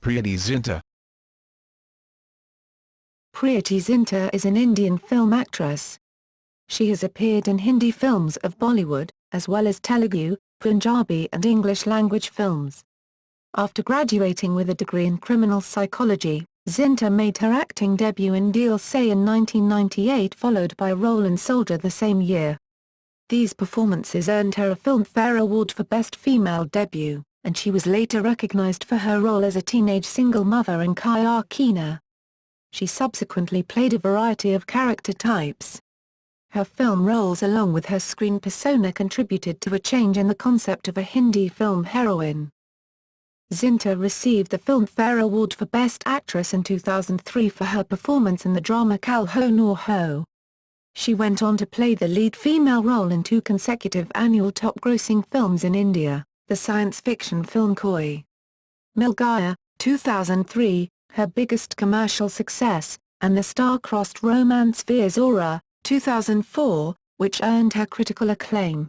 Preity Zinta. Preity Zinta is an Indian film actress. She has appeared in Hindi films of Bollywood, as well as Telugu, Punjabi and English language films. After graduating with a degree in criminal psychology, Zinta made her acting debut in Dil Se in 1998, followed by a role in Soldier the same year. These performances earned her a Filmfare Award for Best Female Debut, and she was later recognized for her role as a teenage single mother in Kya Kehna. She subsequently played a variety of character types. Her film roles along with her screen persona contributed to a change in the concept of a Hindi film heroine. Zinta received the Filmfare Award for Best Actress in 2003 for her performance in the drama Kal Ho Nor Ho. She went on to play the lead female role in 2 consecutive annual top-grossing films in India, the science fiction film Koi Mil Gaya, 2003, her biggest commercial success, and the star-crossed romance Veer Zora, 2004, which earned her critical acclaim.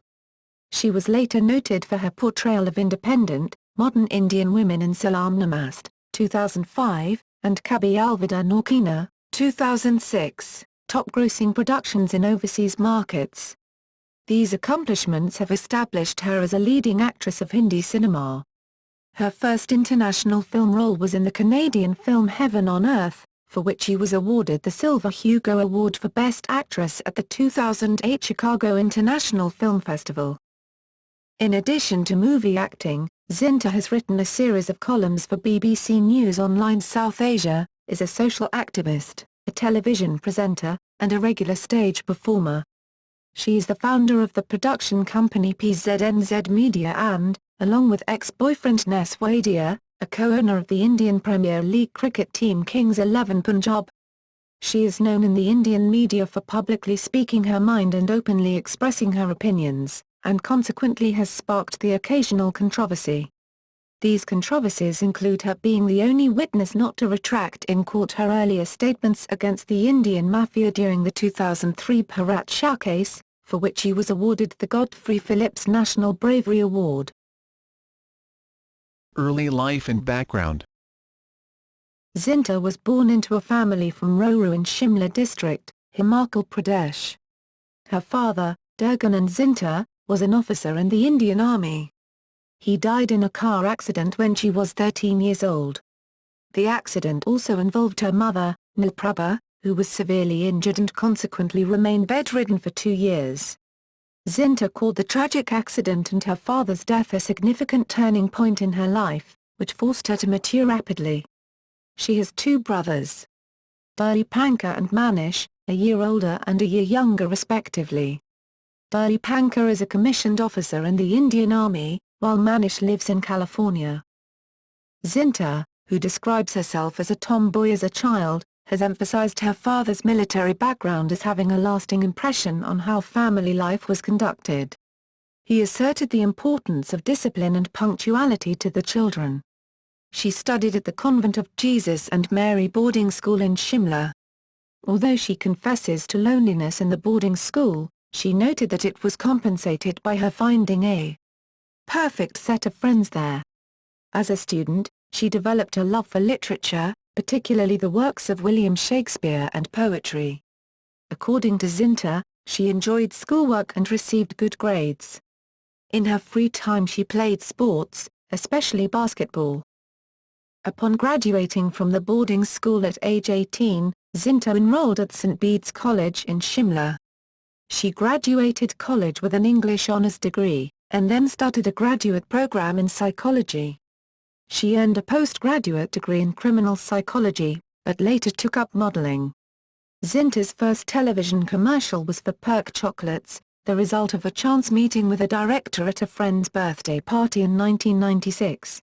She was later noted for her portrayal of independent, modern Indian women in Salam Namaste, 2005, and Kabhi Alvida Naukina, 2006, top-grossing productions in overseas markets. These accomplishments have established her as a leading actress of Hindi cinema. Her first international film role was in the Canadian film Heaven on Earth, for which she was awarded the Silver Hugo Award for Best Actress at the 2008 Chicago International Film Festival. In addition to movie acting, Zinta has written a series of columns for BBC News Online South Asia, is a social activist, a television presenter, and a regular stage performer. She is the founder of the production company PZNZ Media and, along with ex-boyfriend Nes Wadia, a co-owner of the Indian Premier League cricket team Kings 11 Punjab. She is known in the Indian media for publicly speaking her mind and openly expressing her opinions, and consequently has sparked the occasional controversy. These controversies include her being the only witness not to retract in court her earlier statements against the Indian Mafia during the 2003 Bharat Shah case, for which she was awarded the Godfrey Phillips National Bravery Award. Early life and background. Zinta was born into a family from Rohru in Shimla district, Himachal Pradesh. Her father, Durganand Zinta, was an officer in the Indian Army. He died in a car accident when she was 13 years old. The accident also involved her mother, Nilprabha, who was severely injured and consequently remained bedridden for 2 years. Zinta called the tragic accident and her father's death a significant turning point in her life, which forced her to mature rapidly. She has 2 brothers, Dipankar and Manish, a year older and a year younger respectively. Dipankar is a commissioned officer in the Indian Army, while Manish lives in California. Zinta, who describes herself as a tomboy as a child, has emphasized her father's military background as having a lasting impression on how family life was conducted. He asserted the importance of discipline and punctuality to the children. She studied at the Convent of Jesus and Mary boarding school in Shimla. Although she confesses to loneliness in the boarding school, she noted that it was compensated by her finding a perfect set of friends there. As a student, she developed a love for literature, particularly the works of William Shakespeare and poetry. According to Zinta, she enjoyed schoolwork and received good grades. In her free time she played sports, especially basketball. Upon graduating from the boarding school at age 18, Zinta enrolled at St. Bede's College in Shimla. She graduated college with an English honours degree, and then started a graduate program in psychology. She earned a postgraduate degree in criminal psychology, but later took up modeling. Zinta's first television commercial was for Perk chocolates, the result of a chance meeting with a director at a friend's birthday party in 1996.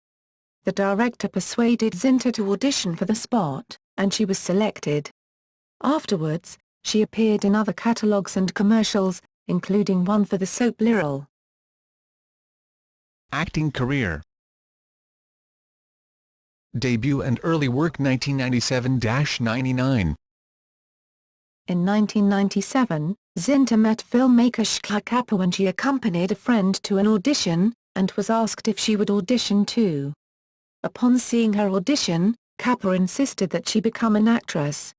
The director persuaded Zinta to audition for the spot, and she was selected. Afterwards, she appeared in other catalogues and commercials, including one for the soap Liril. Acting career. Debut and early work 1997-99. In 1997, Zinta met filmmaker Shkla Kapoor when she accompanied a friend to an audition, and was asked if she would audition too. Upon seeing her audition, Kapoor insisted that she become an actress.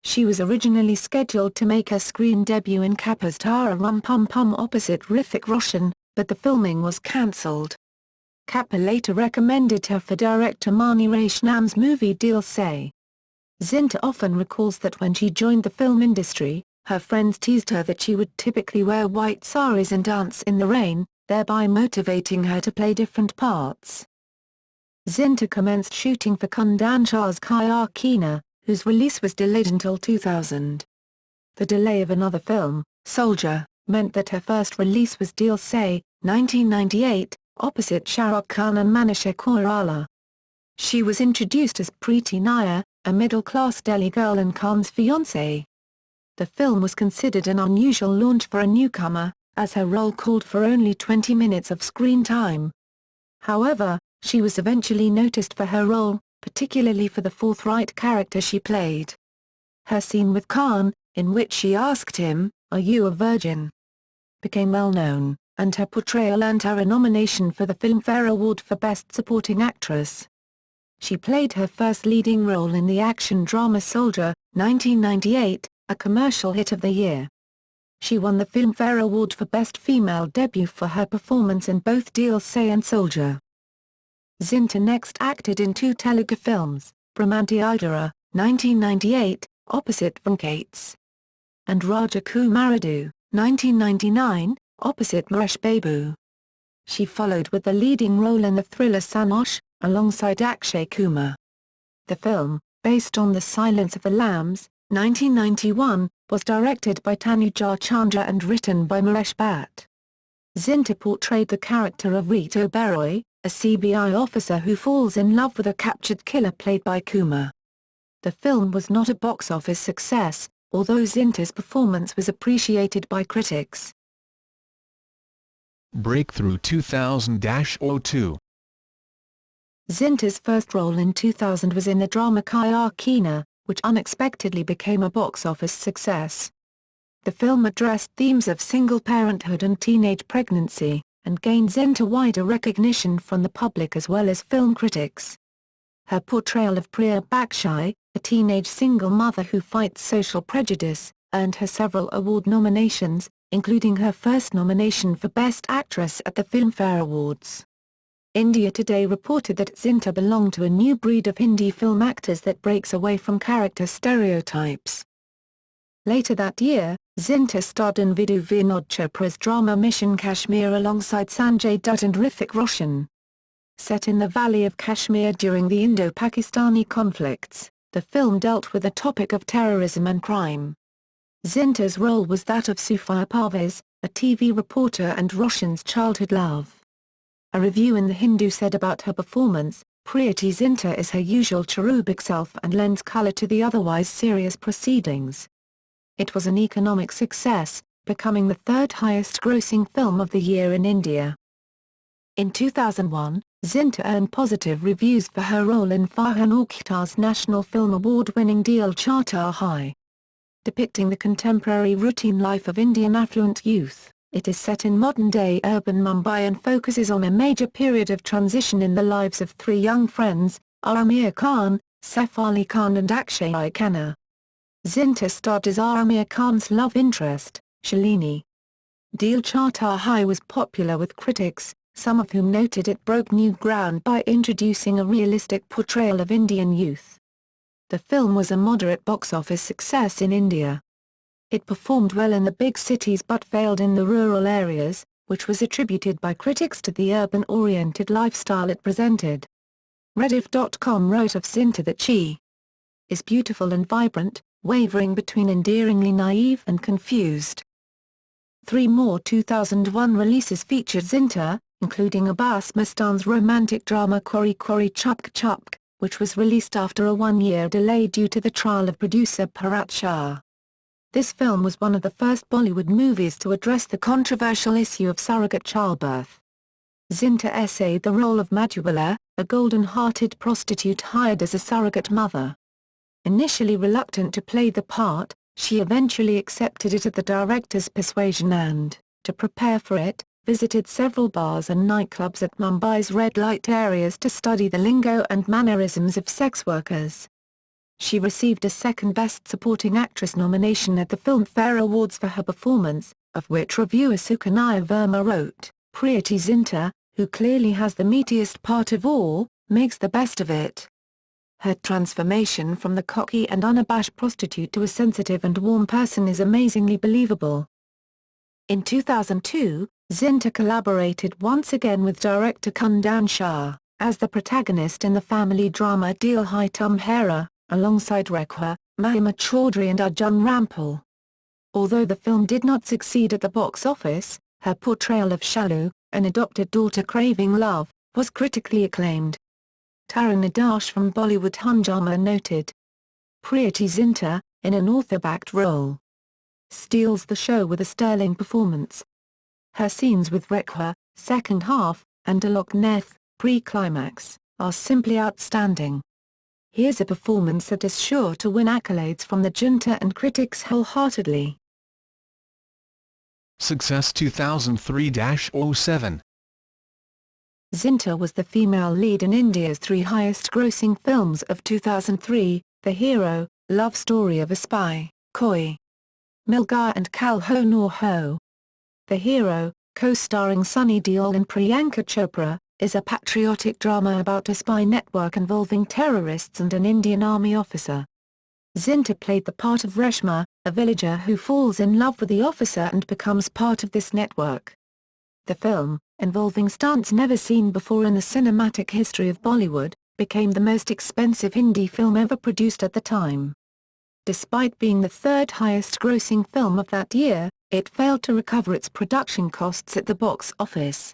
She was originally scheduled to make her screen debut in Kapoor's Tara Rum Pum Pum opposite Hrithik Roshan, but the filming was cancelled. Kapoor later recommended her for director Mani Raishnam's movie Dil Se. Zinta often recalls that when she joined the film industry, her friends teased her that she would typically wear white saris and dance in the rain, thereby motivating her to play different parts. Zinta commenced shooting for Kundan Shah's Kya Kehna, whose release was delayed until 2000. The delay of another film, Soldier, meant that her first release was Dil Se, 1998, opposite Shah Rukh Khan and Manisha Koirala. She was introduced as Preity Zinta, a middle-class Delhi girl and Khan's fiancée. The film was considered an unusual launch for a newcomer, as her role called for only 20 minutes of screen time. However, she was eventually noticed for her role, particularly for the forthright character she played. Her scene with Khan, in which she asked him, "Are you a virgin?" became well known, and her portrayal earned her a nomination for the Filmfare Award for Best Supporting Actress. She played her first leading role in the action drama Soldier, 1998, a commercial hit of the year. She won the Filmfare Award for Best Female Debut for her performance in both Dil Se and Soldier. Zinta next acted in two Telugu films, Bramanti Idara, 1998, opposite Venkates, and Raja Kumaradu, 1999, opposite Mahesh Babu. She followed with the leading role in the thriller Sanosh, alongside Akshay Kumar. The film, based on The Silence of the Lambs, 1991, was directed by Tanuja Chandra and written by Mahesh Bhatt. Zinta portrayed the character of Rito Oberoi, a CBI officer who falls in love with a captured killer played by Kumar. The film was not a box office success, although Zinta's performance was appreciated by critics. Breakthrough 2000-02. Zinta's first role in 2000 was in the drama Kya Kehna, which unexpectedly became a box office success. The film addressed themes of single parenthood and teenage pregnancy, and gained Zinta wider recognition from the public as well as film critics. Her portrayal of Priya Bakshi, a teenage single mother who fights social prejudice, earned her several award nominations, including her first nomination for Best Actress at the Filmfare Awards. India Today reported that Zinta belonged to a new breed of Hindi film actors that breaks away from character stereotypes. Later that year, Zinta starred in Vidhu Vinod Chopra's drama Mission Kashmir alongside Sanjay Dutt and Hrithik Roshan. Set in the Valley of Kashmir during the Indo-Pakistani conflicts, the film dealt with the topic of terrorism and crime. Zinta's role was that of Sufia Parvez, a TV reporter and Roshan's childhood love. A review in The Hindu said about her performance, "Preity Zinta is her usual cherubic self and lends color to the otherwise serious proceedings." It was an economic success, becoming the third highest-grossing film of the year in India. In 2001, Zinta earned positive reviews for her role in Farhan Akhtar's National Film Award-winning Dil Chahta Hai. Depicting the contemporary routine life of Indian affluent youth, it is set in modern-day urban Mumbai and focuses on a major period of transition in the lives of three young friends, Amir Khan, Saif Ali Khan and Akshay Khanna. Zinta starred as Amir Khan's love interest, Shalini. Dil Chahta Hai was popular with critics, some of whom noted it broke new ground by introducing a realistic portrayal of Indian youth. The film was a moderate box office success in India. It performed well in the big cities but failed in the rural areas, which was attributed by critics to the urban-oriented lifestyle it presented. Rediff.com wrote of Zinta that she is beautiful and vibrant, wavering between endearingly naive and confused. Three more 2001 releases featured Zinta, including Abbas Mustan's romantic drama Kori Kori Chupk Chupk, which was released after a one-year delay due to the trial of producer Bharat Shah. This film was one of the first Bollywood movies to address the controversial issue of surrogate childbirth. Zinta essayed the role of Madhubala, a golden-hearted prostitute hired as a surrogate mother. Initially reluctant to play the part, she eventually accepted it at the director's persuasion and, to prepare for it, visited several bars and nightclubs at Mumbai's red light areas to study the lingo and mannerisms of sex workers. She received a second Best Supporting Actress nomination at the Filmfare Awards for her performance, of which reviewer Sukanya Verma wrote, "Preity Zinta, who clearly has the meatiest part of all, makes the best of it." Her transformation from the cocky and unabashed prostitute to a sensitive and warm person is amazingly believable. In 2002, Zinta collaborated once again with director Kundan Shah, as the protagonist in the family drama Dil Se Tumhara, alongside Rekha, Mahima Chaudhary and Arjun Rampal. Although the film did not succeed at the box office, her portrayal of Shalu, an adopted daughter craving love, was critically acclaimed. Tarun Adarsh from Bollywood Hungama noted, "Preity Zinta, in an author-backed role, steals the show with a sterling performance. Her scenes with Rekha, second half, and Alok Neth, pre-climax, are simply outstanding. Here's a performance that is sure to win accolades from the junta and critics wholeheartedly." Success 2003-07. Zinta was the female lead in India's three highest-grossing films of 2003, The Hero, Love Story of a Spy, Koi Mil Gaya and Kal Ho Nor Ho. The Hero, co-starring Sunny Deol and Priyanka Chopra, is a patriotic drama about a spy network involving terrorists and an Indian army officer. Zinta played the part of Reshma, a villager who falls in love with the officer and becomes part of this network. The film, involving stunts never seen before in the cinematic history of Bollywood, became the most expensive Hindi film ever produced at the time. Despite being the third highest-grossing film of that year, it failed to recover its production costs at the box office.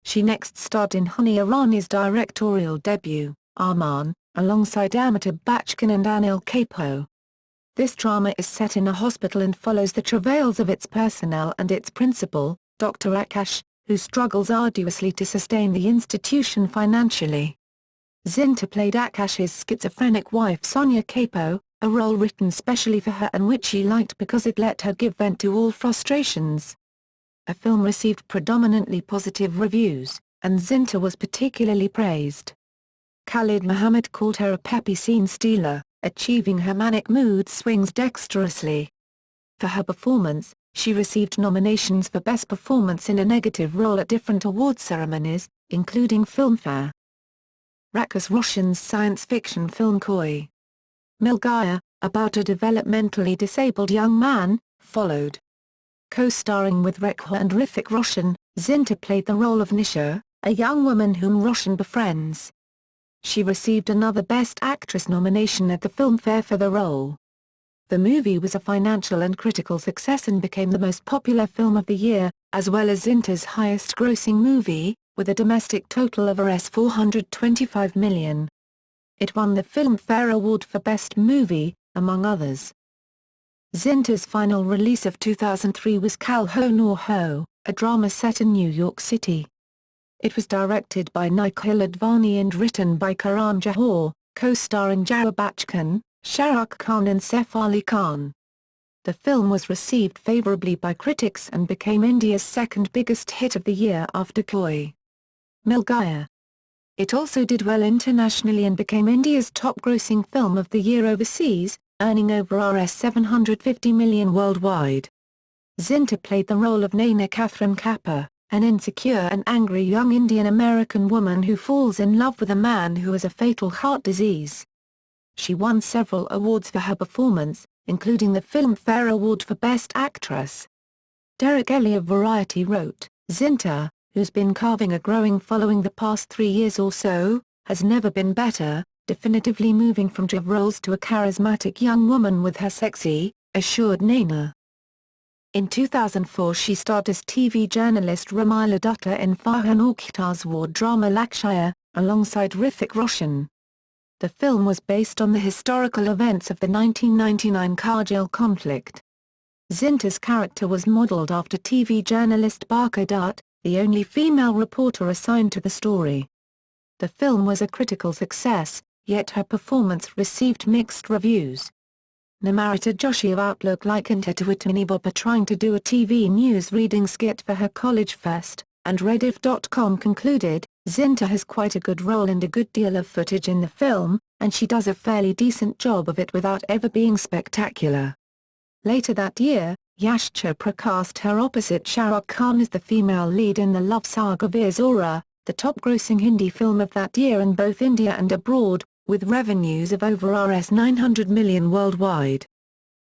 She next starred in Honey Irani's directorial debut, Arman, alongside Amitabh Bachchan and Anil Kapoor. This drama is set in a hospital and follows the travails of its personnel and its principal, Dr. Akash, who struggles arduously to sustain the institution financially. Zinta played Akash's schizophrenic wife Sonia Kapoor, a role written specially for her and which she liked because it let her give vent to all frustrations. The film received predominantly positive reviews, and Zinta was particularly praised. Khalid Muhammad called her a peppy scene stealer, achieving her manic mood swings dexterously. For her performance, she received nominations for Best Performance in a Negative Role at different award ceremonies, including Filmfare. Rakesh Roshan's science fiction film Koi Mil Gaya, about a developmentally disabled young man, followed. Co-starring with Rekha and Hrithik Roshan, Zinta played the role of Nisha, a young woman whom Roshan befriends. She received another Best Actress nomination at the Filmfare for the role. The movie was a financial and critical success and became the most popular film of the year, as well as Zinta's highest-grossing movie, with a domestic total of Rs 425 million. It won the Filmfare Award for Best Movie, among others. Zinta's final release of 2003 was Kal Ho Nor Ho, a drama set in New York City. It was directed by Nikhil Advani and written by Karan Johar, co-starring Jaya Bachchan, Shah Rukh Khan and Saif Ali Khan. The film was received favourably by critics and became India's second biggest hit of the year after Koi Mil Gaya. It also did well internationally and became India's top-grossing film of the year overseas, earning over Rs 750 million worldwide. Zinta played the role of Naina Catherine Kapoor, an insecure and angry young Indian-American woman who falls in love with a man who has a fatal heart disease. She won several awards for her performance, including the Filmfare Award for Best Actress. Derek Ellie of Variety wrote, "Zinta, who's been carving a growing following the past 3 years or so, has never been better, definitively moving from div roles to a charismatic young woman with her sexy, assured Naina." In 2004 she starred as TV journalist Ramila Dutta in Farhan Akhtar's war drama Lakshya, alongside Hrithik Roshan. The film was based on the historical events of the 1999 Kargil conflict. Zinta's character was modelled after TV journalist Barkha Dutt, the only female reporter assigned to the story. The film was a critical success, yet her performance received mixed reviews. Narrator Joshi of Outlook likened her to a tiny bopper trying to do a TV news reading skit for her college fest, and Rediff.com concluded, "Zinta has quite a good role and a good deal of footage in the film, and she does a fairly decent job of it without ever being spectacular." Later that year, Yash Chopra cast her opposite Shah Rukh Khan as the female lead in the love saga Veer Zora, the top-grossing Hindi film of that year in both India and abroad, with revenues of over Rs 900 million worldwide.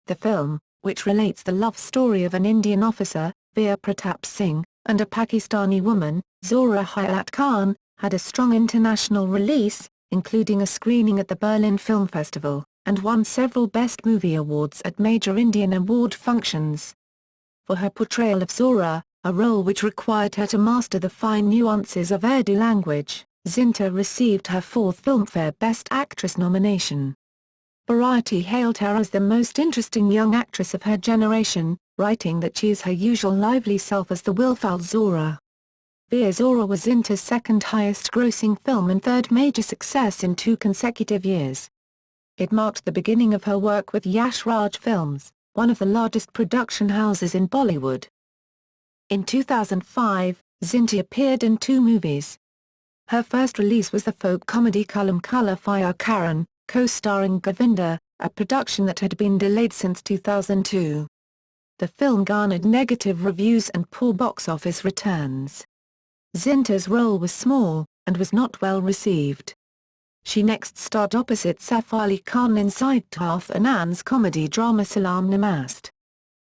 The film, which relates the love story of an Indian officer, Veer Pratap Singh, and a Pakistani woman, Zora Hayat Khan, had a strong international release, including a screening at the Berlin Film Festival, and won several Best Movie awards at major Indian award functions. For her portrayal of Zora, a role which required her to master the fine nuances of Urdu language, Zinta received her fourth Filmfare Best Actress nomination. Variety hailed her as the most interesting young actress of her generation, writing that she is her usual lively self as the willful Zora. Veer Zora was Zinta's second highest-grossing film and third major success in 2 consecutive years. It marked the beginning of her work with Yash Raj Films, one of the largest production houses in Bollywood. In 2005, Zinta appeared in 2 movies. Her first release was the folk comedy Kalam Kala Fire Karan, co-starring Govinda, a production that had been delayed since 2002. The film garnered negative reviews and poor box office returns. Zinta's role was small, and was not well received. She next starred opposite Saif Ali Khan in Siddharth Anand's comedy drama Salam Namaste.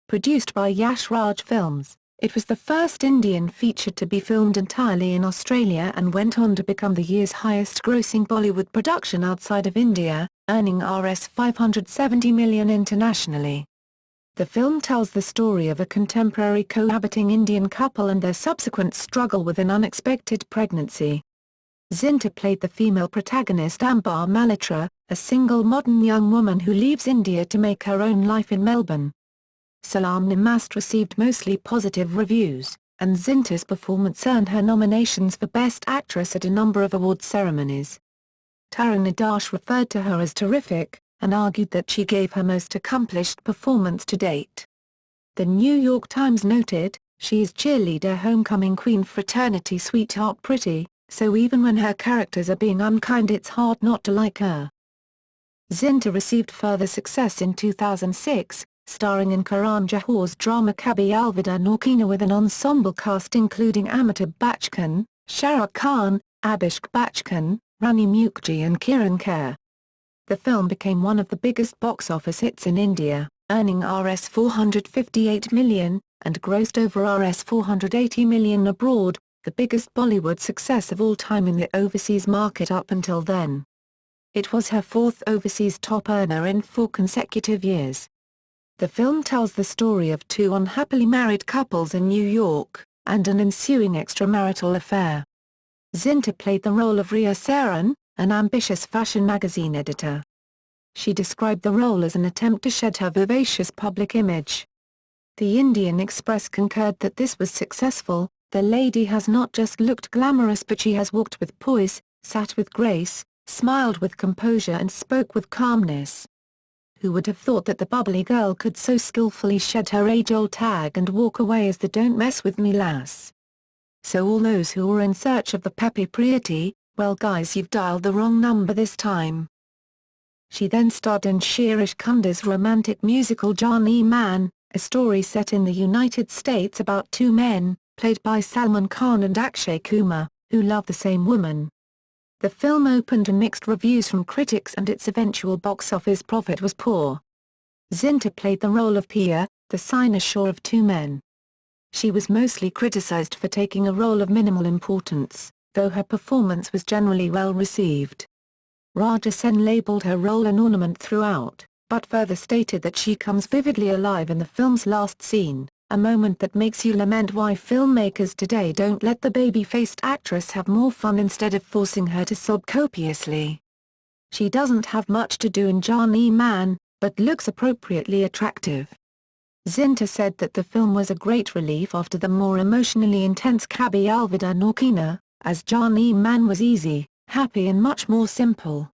Produced by Yash Raj Films, it was the first Indian feature to be filmed entirely in Australia and went on to become the year's highest-grossing Bollywood production outside of India, earning Rs 570 million internationally. The film tells the story of a contemporary cohabiting Indian couple and their subsequent struggle with an unexpected pregnancy. Zinta played the female protagonist Ambar Malhotra, a single modern young woman who leaves India to make her own life in Melbourne. Salam Namaste received mostly positive reviews, and Zinta's performance earned her nominations for Best Actress at a number of award ceremonies. Tarun Adarsh referred to her as terrific, and argued that she gave her most accomplished performance to date. The New York Times noted, "She is cheerleader homecoming queen fraternity sweetheart pretty, so even when her characters are being unkind it's hard not to like her." Zinta received further success in 2006, starring in Karan Johar's drama Kabhi Alvida Naukina with an ensemble cast including Amitabh Bachchan, Shah Rukh Khan, Abhishek Bachchan, Rani Mukherjee and Kiran Kher. The film became one of the biggest box office hits in India, earning Rs 458 million, and grossed over Rs 480 million abroad, the biggest Bollywood success of all time in the overseas market up until then. It was her fourth overseas top earner in 4 consecutive years. The film tells the story of 2 unhappily married couples in New York, and an ensuing extramarital affair. Zinta played the role of Ria Saran, an ambitious fashion magazine editor. She described the role as an attempt to shed her vivacious public image. The Indian Express concurred that this was successful. "The lady has not just looked glamorous but she has walked with poise, sat with grace, smiled with composure and spoke with calmness. Who would have thought that the bubbly girl could so skillfully shed her age-old tag and walk away as the 'don't mess with me' lass? So all those who were in search of the peppy Preity, well guys you've dialed the wrong number this time." She then starred in Shirish Kundar's romantic musical Jaan-e-Man, a story set in the United States about 2 men, played by Salman Khan and Akshay Kumar, who love the same woman. The film opened to mixed reviews from critics and its eventual box office profit was poor. Zinta played the role of Pia, the cynosure of 2 men. She was mostly criticized for taking a role of minimal importance, though her performance was generally well received. Raja Sen labeled her role an ornament throughout, but further stated that she comes vividly alive in the film's last scene, a moment that makes you lament why filmmakers today don't let the baby-faced actress have more fun instead of forcing her to sob copiously. She doesn't have much to do in Jaan-e-Man, but looks appropriately attractive. Zinta said that the film was a great relief after the more emotionally intense Kabhi Alvida Naukina, as Jaan-e-Man was easy, happy and much more simple.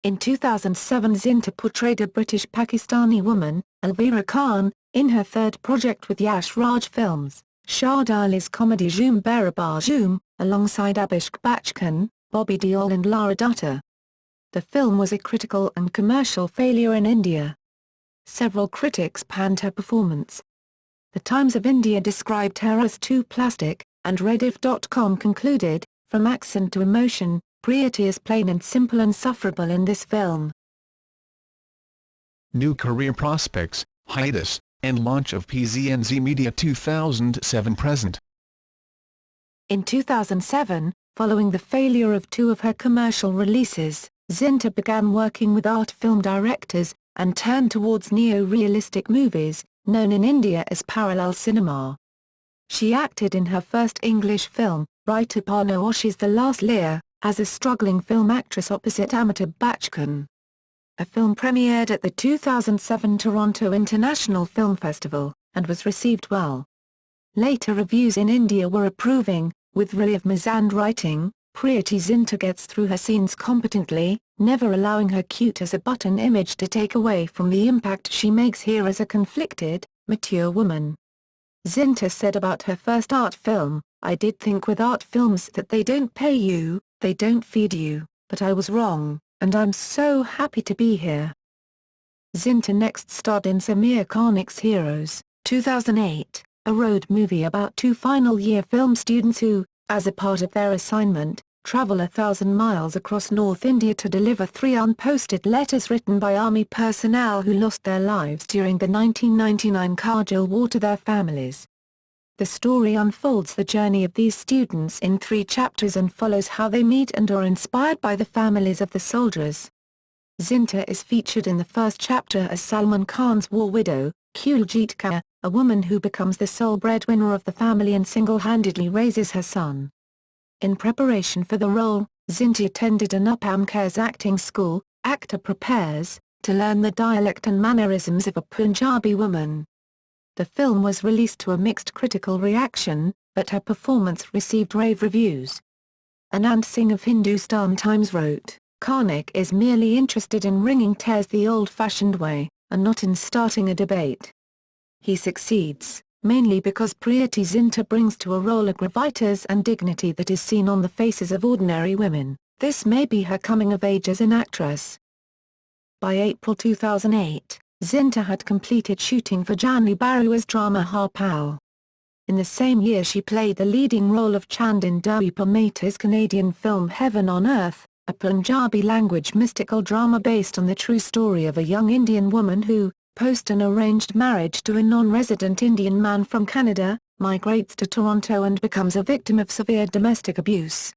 In 2007 Zinta portrayed a British Pakistani woman, Elvira Khan, in her third project with Yash Raj Films, Shah Ali's comedy Jhoom Barabar Jhoom, alongside Abhishek Bachchan, Bobby Deol and Lara Dutta. The film was a critical and commercial failure in India. Several critics panned her performance. The Times of India described her as too plastic, and Rediff.com concluded, from accent to emotion, Preity is plain and simple and sufferable in this film. New career prospects, hiatus, and launch of PZNZ Media 2007 present. In 2007, following the failure of two of her commercial releases, Zinta began working with art film directors, and turned towards neo-realistic movies, known in India as parallel cinema. She acted in her first English film, Raitapano Oshi's The Last Lear, as a struggling film actress opposite Amitabh Bachchan. A film premiered at the 2007 Toronto International Film Festival, and was received well. Later reviews in India were approving, with Rajiv Mazand writing, Preity Zinta gets through her scenes competently, never allowing her cute as a button image to take away from the impact she makes here as a conflicted, mature woman. Zinta said about her first art film, I did think with art films that they don't pay you, they don't feed you, but I was wrong, and I'm so happy to be here. Zinta next starred in Samir Khan's Heroes, 2008, a road movie about two final-year film students who, as a part of their assignment, travel 1,000 miles across North India to deliver 3 unposted letters written by army personnel who lost their lives during the 1999 Kargil War to their families. The story unfolds the journey of these students in 3 chapters and follows how they meet and are inspired by the families of the soldiers. Zinta is featured in the first chapter as Salman Khan's war widow, Kuljit Kaur, a woman who becomes the sole breadwinner of the family and single-handedly raises her son. In preparation for the role, Zinta attended an Uppam Kher's acting school. Actor prepares to learn the dialect and mannerisms of a Punjabi woman. The film was released to a mixed critical reaction, but her performance received rave reviews. Anand Singh of Hindustan Times wrote, Karnik is merely interested in wringing tears the old-fashioned way, and not in starting a debate. He succeeds, mainly because Preity Zinta brings to a role a gravitas and dignity that is seen on the faces of ordinary women. This may be her coming of age as an actress. By April 2008, Zinta had completed shooting for Janvi Barua's drama Harpal. In the same year she played the leading role of Chand in Devi Permata's Canadian film Heaven on Earth, a Punjabi-language mystical drama based on the true story of a young Indian woman who, post an arranged marriage to a non-resident Indian man from Canada, migrates to Toronto and becomes a victim of severe domestic abuse.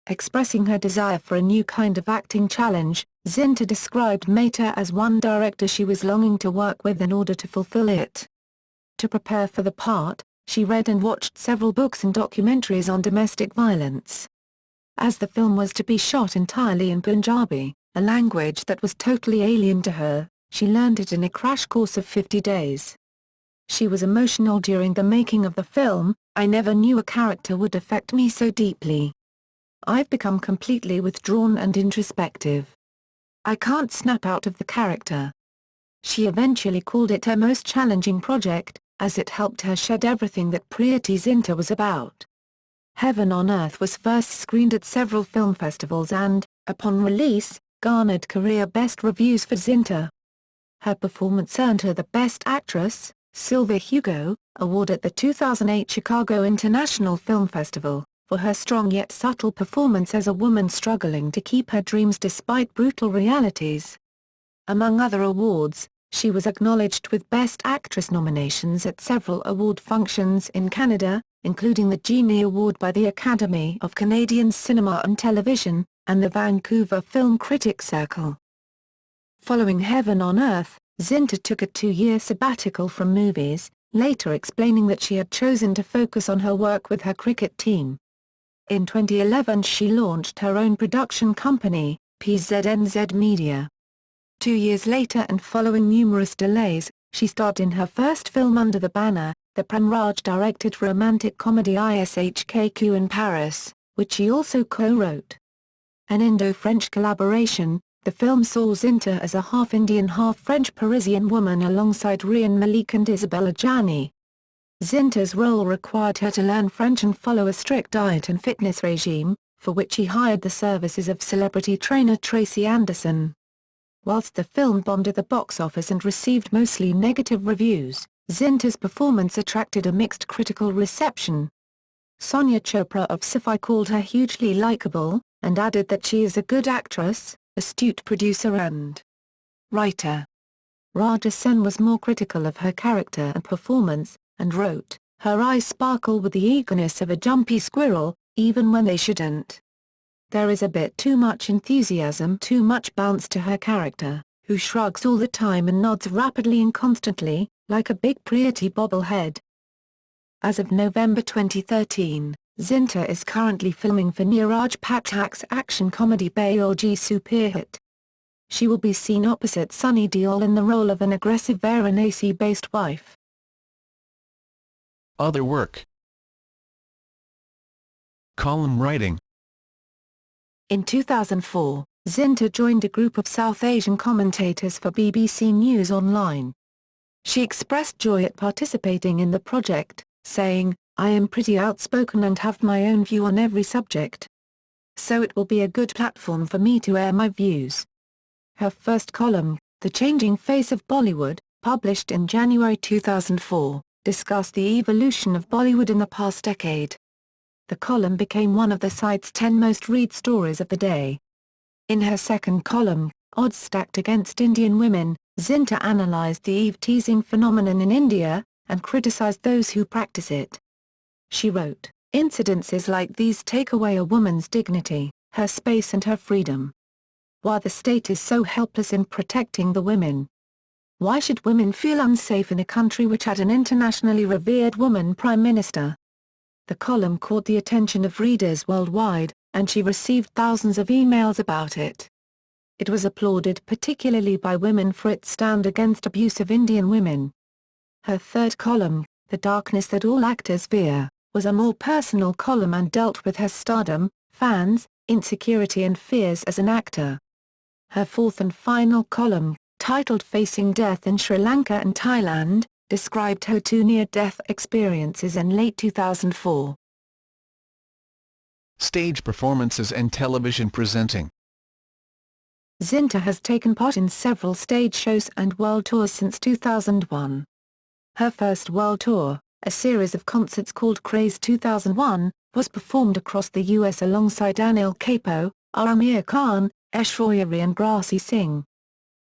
Expressing her desire for a new kind of acting challenge, Zinta described Mehta as one director she was longing to work with in order to fulfill it. To prepare for the part, she read and watched several books and documentaries on domestic violence. As the film was to be shot entirely in Punjabi, a language that was totally alien to her, she learned it in a crash course of 50 days. She was emotional during the making of the film. I never knew a character would affect me so deeply. I've become completely withdrawn and introspective. I can't snap out of the character. She eventually called it her most challenging project, as it helped her shed everything that Preity Zinta was about. Heaven on Earth was first screened at several film festivals and, upon release, garnered career best reviews for Zinta. Her performance earned her the Best Actress, Silver Hugo, award at the 2008 Chicago International Film Festival, for her strong yet subtle performance as a woman struggling to keep her dreams despite brutal realities. Among other awards, she was acknowledged with Best Actress nominations at several award functions in Canada, including the Genie Award by the Academy of Canadian Cinema and Television, and the Vancouver Film Critics Circle. Following Heaven on Earth, Zinta took a 2-year sabbatical from movies, later explaining that she had chosen to focus on her work with her cricket team. In 2011 she launched her own production company, PZNZ Media. 2 years later and following numerous delays, she starred in her first film under the banner, the Prem Raj-directed romantic comedy Ishq in Paris, which she also co-wrote. An Indo-French collaboration, The film saw Zinta as a half-Indian half-French Parisian woman alongside Rian Malik and Isabella Gianni. Zinta's role required her to learn French and follow a strict diet and fitness regime, for which he hired the services of celebrity trainer Tracy Anderson. Whilst the film bombed at the box office and received mostly negative reviews, Zinta's performance attracted a mixed critical reception. Sonia Chopra of Sci-Fi called her hugely likable, and added that she is a good actress, astute producer and writer. Raja Sen was more critical of her character and performance, and wrote, "Her eyes sparkle with the eagerness of a jumpy squirrel, even when they shouldn't. There is a bit too much enthusiasm, too much bounce to her character, who shrugs all the time and nods rapidly and constantly, like a big Preity bobblehead." As of November 2013, Zinta is currently filming for Neeraj Pathak's action comedy Bayogi Superhit. She will be seen opposite Sunny Deol in the role of an aggressive Varanasi-based wife. Other work. Column writing. In 2004, Zinta joined a group of South Asian commentators for BBC News Online. She expressed joy at participating in the project, saying, "I am pretty outspoken and have my own view on every subject. So it will be a good platform for me to air my views." Her first column, The Changing Face of Bollywood, published in January 2004, discussed the evolution of Bollywood in the past decade. The column became one of the site's 10 most read stories of the day. In her second column, Odds Stacked Against Indian Women, Zinta analyzed the eve-teasing phenomenon in India, and criticized those who practice it. She wrote, "Incidences like these take away a woman's dignity, her space and her freedom. Why the state is so helpless in protecting the women? Why should women feel unsafe in a country which had an internationally revered woman prime minister?" The column caught the attention of readers worldwide, and she received thousands of emails about it. It was applauded particularly by women for its stand against abuse of Indian women. Her third column, The Darkness That All Actors Fear, was a more personal column and dealt with her stardom, fans, insecurity and fears as an actor. Her fourth and final column, titled Facing Death in Sri Lanka and Thailand, described her two near-death experiences in late 2004. Stage performances and television presenting. Zinta has taken part in several stage shows and world tours since 2001. Her first world tour, a series of concerts called Craze 2001, was performed across the US alongside Anil Kapoor, Amir Khan, Aishwarya and Gracie Singh.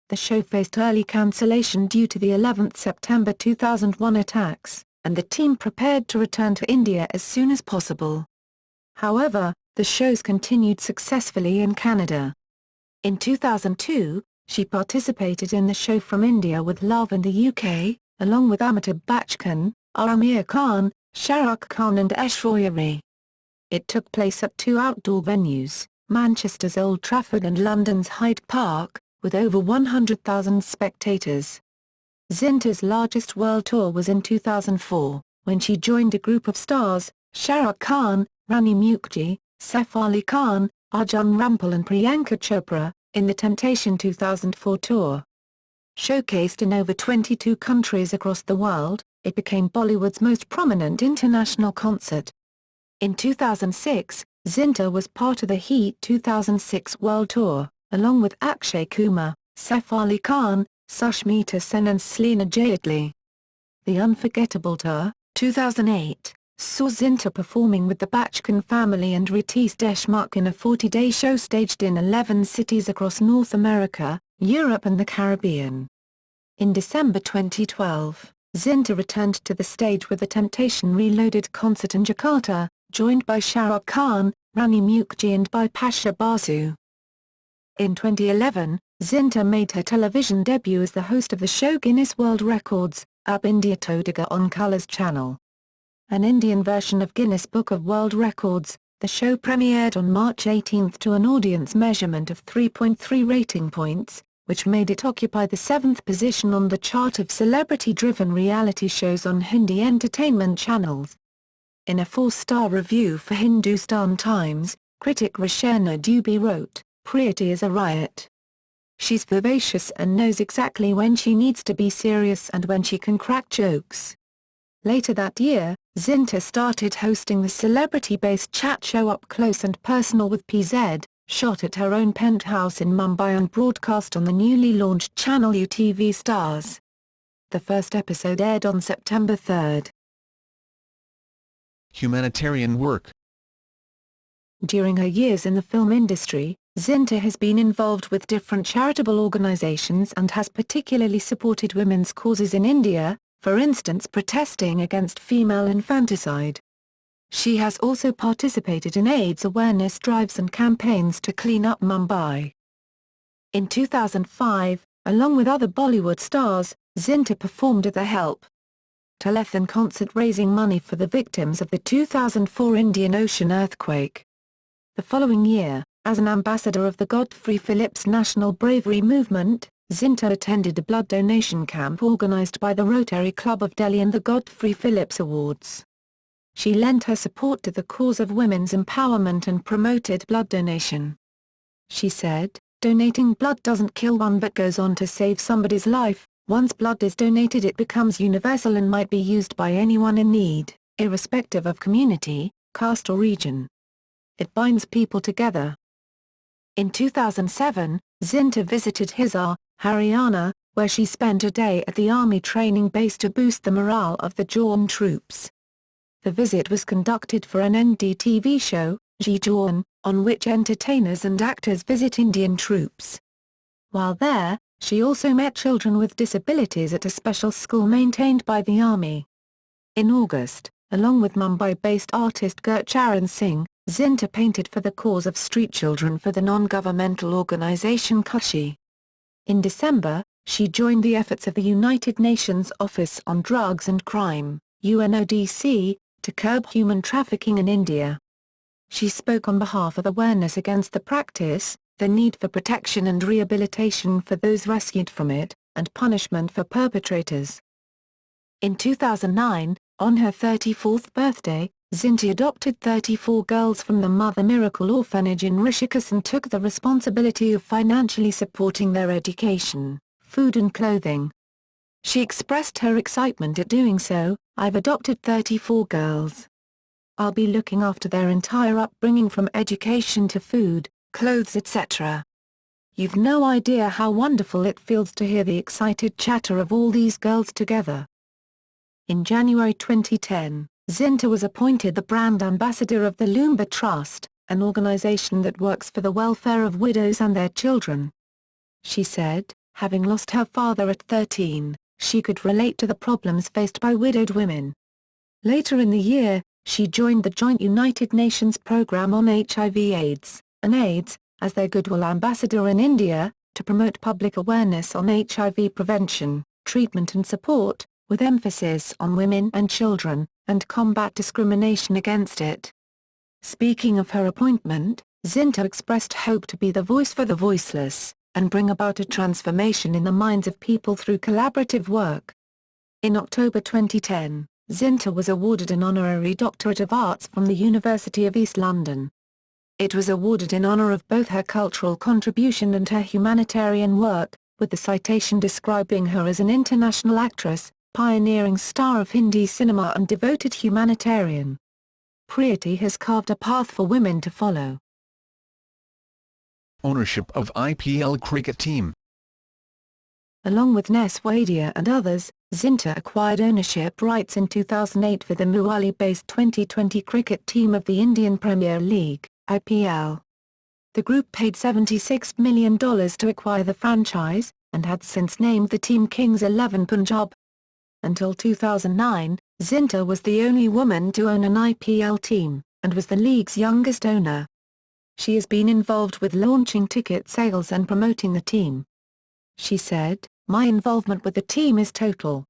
The show faced early cancellation due to the 11 September 2001 attacks, and the team prepared to return to India as soon as possible. However, the shows continued successfully in Canada. In 2002, she participated in the show From India with Love in the UK, along with Amitabh Bachchan, Amir Khan, Shah Rukh Khan and Aishwarya Rai. It took place at two outdoor venues, Manchester's Old Trafford and London's Hyde Park, with over 100,000 spectators. Zinta's largest world tour was in 2004, when she joined a group of stars, Shah Rukh Khan, Rani Mukherjee, Saif Ali Khan, Arjun Rampal and Priyanka Chopra, in the Temptation 2004 tour. Showcased in over 22 countries across the world, it became Bollywood's most prominent international concert. In 2006, Zinta was part of the Heat 2006 World Tour, along with Akshay Kumar, Saif Ali Khan, Sushmita Sen and Selena Jayatli. The Unforgettable Tour, 2008, saw Zinta performing with the Bachchan family and Ritesh Deshmukh in a 40-day show staged in 11 cities across North America, Europe and the Caribbean. In December 2012, Zinta returned to the stage with the Temptation Reloaded concert in Jakarta, joined by Shah Rukh Khan, Rani Mukherjee and Bipasha Basu. In 2011, Zinta made her television debut as the host of the show Guinness World Records, Ab India Todiga on Colors Channel. An Indian version of Guinness Book of World Records, the show premiered on March 18 to an audience measurement of 3.3 rating points, which made it occupy the 7th position on the chart of celebrity-driven reality shows on Hindi entertainment channels. In a 4-star review for Hindustan Times, critic Rashena Dubey wrote, "Preity is a riot. She's vivacious and knows exactly when she needs to be serious and when she can crack jokes. Later that year, Zinta started hosting the celebrity-based chat show Up Close and Personal with PZ, shot at her own penthouse in Mumbai and broadcast on the newly launched channel UTV Stars. The first episode aired on September 3. Humanitarian work. During her years in the film industry, Zinta has been involved with different charitable organizations and has particularly supported women's causes in India, for instance protesting against female infanticide. She has also participated in AIDS awareness drives and campaigns to clean up Mumbai. In 2005, along with other Bollywood stars, Zinta performed at the Help Telethon concert raising money for the victims of the 2004 Indian Ocean earthquake. The following year, as an ambassador of the Godfrey Phillips National Bravery Movement, Zinta attended a blood donation camp organized by the Rotary Club of Delhi and the Godfrey Phillips Awards. She lent her support to the cause of women's empowerment and promoted blood donation. She said, "Donating blood doesn't kill one but goes on to save somebody's life. Once blood is donated it becomes universal and might be used by anyone in need, irrespective of community, caste or region. It binds people together." In 2007, Zinta visited Hisar, Haryana, where she spent a day at the army training base to boost the morale of the Jawan troops. The visit was conducted for an NDTV show, Ji Jawan, on which entertainers and actors visit Indian troops. While there, she also met children with disabilities at a special school maintained by the army. In August, along with Mumbai-based artist Gurcharan Singh, Zinta painted for the cause of street children for the non-governmental organisation Khushi. In December, she joined the efforts of the United Nations Office on Drugs and Crime, UNODC, to curb human trafficking in India. She spoke on behalf of awareness against the practice, the need for protection and rehabilitation for those rescued from it, and punishment for perpetrators. In 2009, on her 34th birthday, Zinta adopted 34 girls from the Mother Miracle Orphanage in Rishikesh and took the responsibility of financially supporting their education, food and clothing. She expressed her excitement at doing so, "I've adopted 34 girls. I'll be looking after their entire upbringing from education to food, clothes etc. You've no idea how wonderful it feels to hear the excited chatter of all these girls together." In January 2010, Zinta was appointed the brand ambassador of the Lumba Trust, an organization that works for the welfare of widows and their children. She said, having lost her father at 13, she could relate to the problems faced by widowed women. Later in the year, she joined the joint United Nations program on HIV/AIDS, and AIDS, as their Goodwill ambassador in India, to promote public awareness on HIV prevention, treatment and support, with emphasis on women and children, and combat discrimination against it. Speaking of her appointment, Zinta expressed hope to be the voice for the voiceless, and bring about a transformation in the minds of people through collaborative work. In October 2010, Zinta was awarded an honorary Doctorate of Arts from the University of East London. It was awarded in honour of both her cultural contribution and her humanitarian work, with the citation describing her as an international actress, pioneering star of Hindi cinema and devoted humanitarian. Preity has carved a path for women to follow. Ownership of IPL cricket team. Along with Nes Wadia and others, Zinta acquired ownership rights in 2008 for the Mohali-based 2020 cricket team of the Indian Premier League, IPL. The group paid $76 million to acquire the franchise, and had since named the team Kings 11 Punjab. Until 2009, Zinta was the only woman to own an IPL team, and was the league's youngest owner. She has been involved with launching ticket sales and promoting the team. She said, "My involvement with the team is total.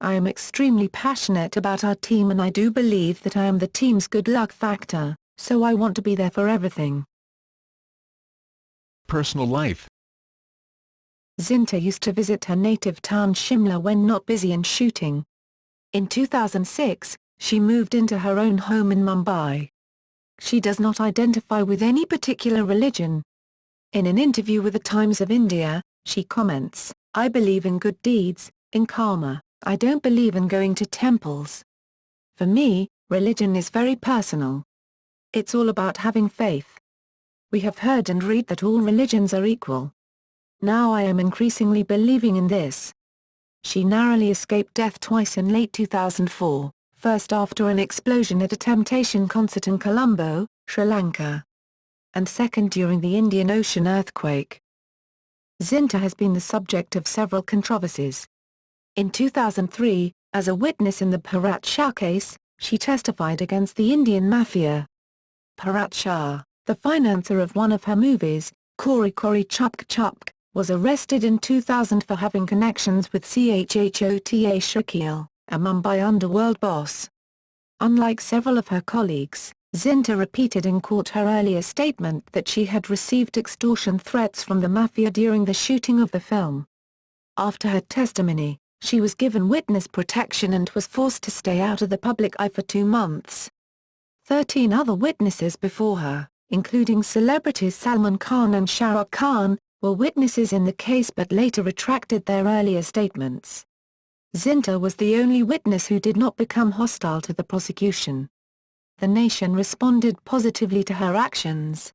I am extremely passionate about our team and I do believe that I am the team's good luck factor, so I want to be there for everything." Personal life. Zinta used to visit her native town Shimla when not busy in shooting. In 2006, she moved into her own home in Mumbai. She does not identify with any particular religion. In an interview with the Times of India, she comments, "I believe in good deeds, in karma. I don't believe in going to temples. For me, religion is very personal. It's all about having faith. We have heard and read that all religions are equal. Now I am increasingly believing in this." She narrowly escaped death twice in late 2004, first after an explosion at a Temptation concert in Colombo, Sri Lanka, and second during the Indian Ocean earthquake. Zinta has been the subject of several controversies. In 2003, as a witness in the Bharat Shah case, she testified against the Indian mafia. Bharat Shah, the financier of one of her movies, Kori Kori Chupk Chupk, was arrested in 2000 for having connections with Chhota Shakil, a Mumbai underworld boss. Unlike several of her colleagues, Zinta repeated in court her earlier statement that she had received extortion threats from the mafia during the shooting of the film. After her testimony, she was given witness protection and was forced to stay out of the public eye for 2 months. 13 other witnesses before her, including celebrities Salman Khan and Shah Rukh Khan, were witnesses in the case but later retracted their earlier statements. Zinta was the only witness who did not become hostile to the prosecution. The nation responded positively to her actions.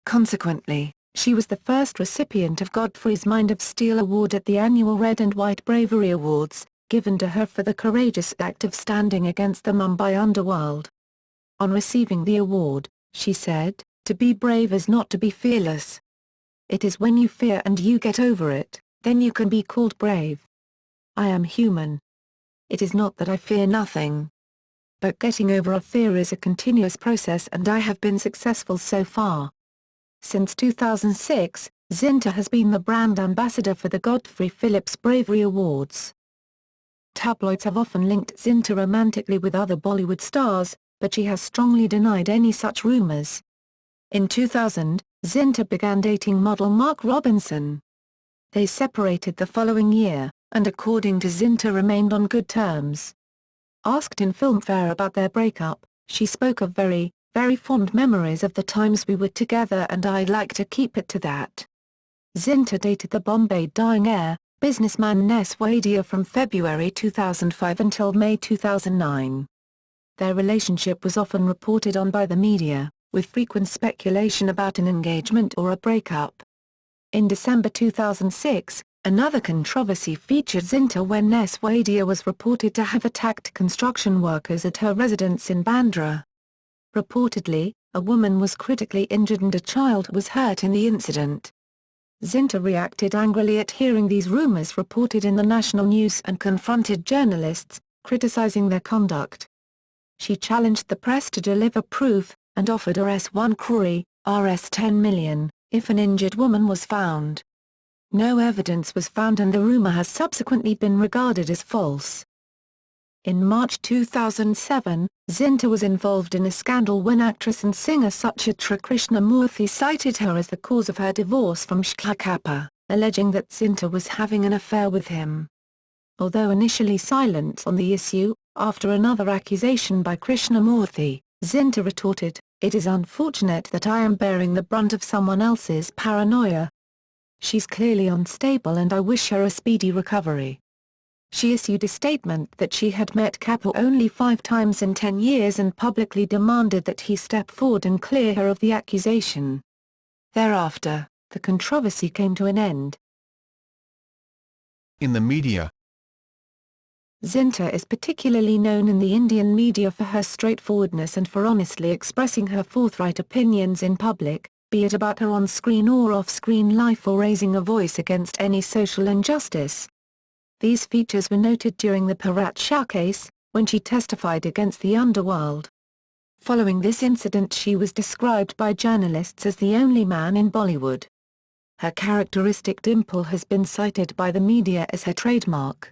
Consequently, she was the first recipient of Godfrey's Mind of Steel Award at the annual Red and White Bravery Awards, given to her for the courageous act of standing against the Mumbai underworld. On receiving the award, she said, "To be brave is not to be fearless. It is when you fear and you get over it, then you can be called brave. I am human. It is not that I fear nothing. But getting over a fear is a continuous process and I have been successful so far." Since 2006, Zinta has been the brand ambassador for the Godfrey Phillips Bravery Awards. Tabloids have often linked Zinta romantically with other Bollywood stars, but she has strongly denied any such rumors. In 2000, Zinta began dating model Mark Robinson. They separated the following year, and according to Zinta remained on good terms. Asked in Filmfare about their breakup, she spoke of very, very fond memories of the times we were together and I'd like to keep it to that. Zinta dated the Bombay dying heir, businessman Nes Wadia from February 2005 until May 2009. Their relationship was often reported on by the media, with frequent speculation about an engagement or a breakup. In December 2006, another controversy featured Zinta when Nes Wadia was reported to have attacked construction workers at her residence in Bandra. Reportedly, a woman was critically injured and a child was hurt in the incident. Zinta reacted angrily at hearing these rumors reported in the national news and confronted journalists, criticizing their conduct. She challenged the press to deliver proof, and offered Rs 1 crore, Rs 10 million, if an injured woman was found. No evidence was found and the rumor has subsequently been regarded as false. In March 2007, Zinta was involved in a scandal when actress and singer Suchitra Krishnamurthy cited her as the cause of her divorce from Shkla Kapur, alleging that Zinta was having an affair with him. Although initially silent on the issue, after another accusation by Krishnamurthy, Zinta retorted, "It is unfortunate that I am bearing the brunt of someone else's paranoia. She's clearly unstable and I wish her a speedy recovery." She issued a statement that she had met Kapur only 5 times in 10 years and publicly demanded that he step forward and clear her of the accusation. Thereafter, the controversy came to an end. In the media, Zinta is particularly known in the Indian media for her straightforwardness and for honestly expressing her forthright opinions in public, be it about her on-screen or off-screen life or raising a voice against any social injustice. These features were noted during the Bharat Shah case, when she testified against the underworld. Following this incident she was described by journalists as the only man in Bollywood. Her characteristic dimple has been cited by the media as her trademark.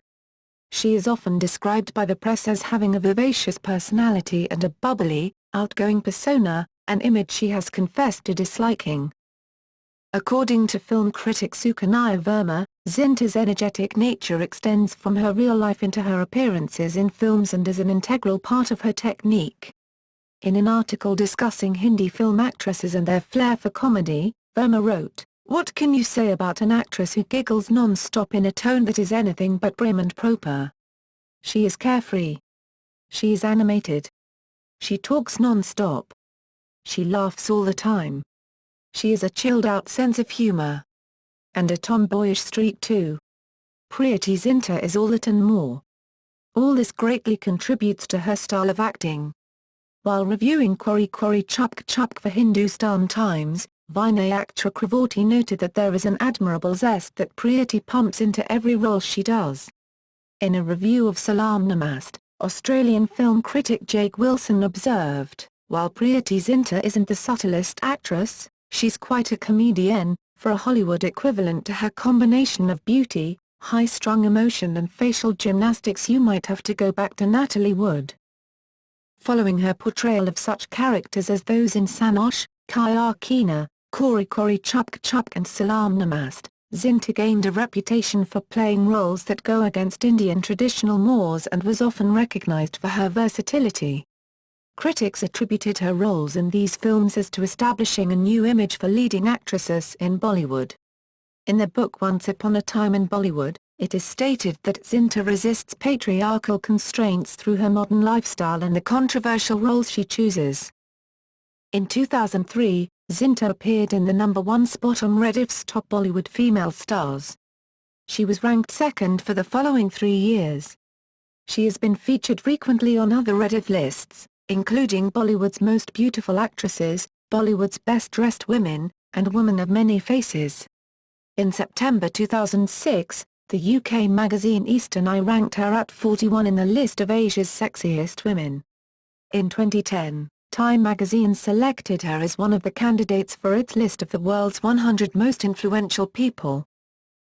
She is often described by the press as having a vivacious personality and a bubbly, outgoing persona, an image she has confessed to disliking. According to film critic Sukanaya Verma, Zinta's energetic nature extends from her real life into her appearances in films and is an integral part of her technique. In an article discussing Hindi film actresses and their flair for comedy, Verma wrote, "What can you say about an actress who giggles non-stop in a tone that is anything but prim and proper? She is carefree. She is animated. She talks non-stop. She laughs all the time. She has a chilled-out sense of humor. And a tomboyish streak too. Preity Zinta is all that and more. All this greatly contributes to her style of acting." While reviewing Kori Kori Chupk Chupk for Hindustan Times, Vinayak Chakravorty noted that there is an admirable zest that Preity pumps into every role she does. In a review of Salam Namaste, Australian film critic Jake Wilson observed, "While Preity Zinta isn't the subtlest actress, she's quite a comedienne. For a Hollywood equivalent to her combination of beauty, high-strung emotion and facial gymnastics you might have to go back to Natalie Wood." Following her portrayal of such characters as those in Sanosh, Kya Kehna, Kori Kori Chupk Chupk and Salam Namaste, Zinta gained a reputation for playing roles that go against Indian traditional mores and was often recognized for her versatility. Critics attributed her roles in these films as to establishing a new image for leading actresses in Bollywood. In the book Once Upon a Time in Bollywood, it is stated that Zinta resists patriarchal constraints through her modern lifestyle and the controversial roles she chooses. In 2003, Zinta appeared in the #1 spot on Rediff's Top Bollywood Female Stars. She was ranked second for the following 3 years. She has been featured frequently on other Rediff lists, including Bollywood's Most Beautiful Actresses, Bollywood's Best Dressed Women, and Women of Many Faces. In September 2006, the UK magazine Eastern Eye ranked her at 41 in the list of Asia's sexiest women. In 2010, Time magazine selected her as one of the candidates for its list of the world's 100 most influential people.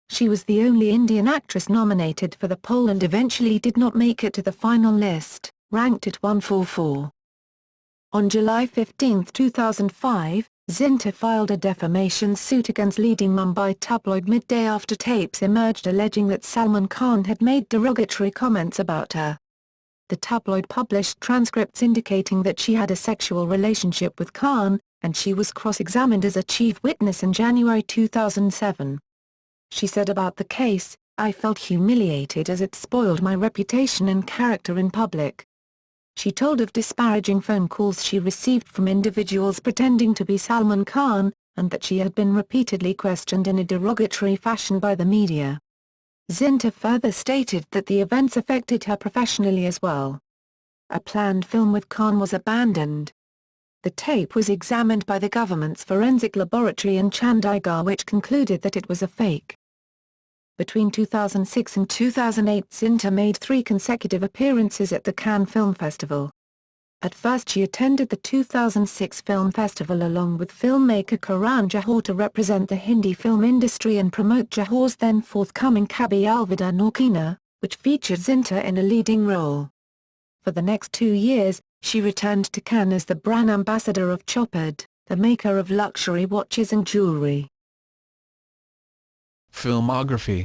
She was the only Indian actress nominated for the poll and eventually did not make it to the final list, ranked at 144. On July 15, 2005, Zinta filed a defamation suit against leading Mumbai tabloid Midday after tapes emerged alleging that Salman Khan had made derogatory comments about her. The tabloid published transcripts indicating that she had a sexual relationship with Khan, and she was cross-examined as a chief witness in January 2007. She said about the case, "I felt humiliated as it spoiled my reputation and character in public." She told of disparaging phone calls she received from individuals pretending to be Salman Khan, and that she had been repeatedly questioned in a derogatory fashion by the media. Zinta further stated that the events affected her professionally as well. A planned film with Khan was abandoned. The tape was examined by the government's forensic laboratory in Chandigarh, which concluded that it was a fake. Between 2006 and 2008, Zinta made 3 consecutive appearances at the Cannes Film Festival. At first she attended the 2006 Film Festival along with filmmaker Karan Johar to represent the Hindi film industry and promote Johar's then forthcoming Kabhi Alvida Naukina, which featured Zinta in a leading role. For the next 2 years, she returned to Cannes as the brand ambassador of Chopard, the maker of luxury watches and jewelry. Filmography.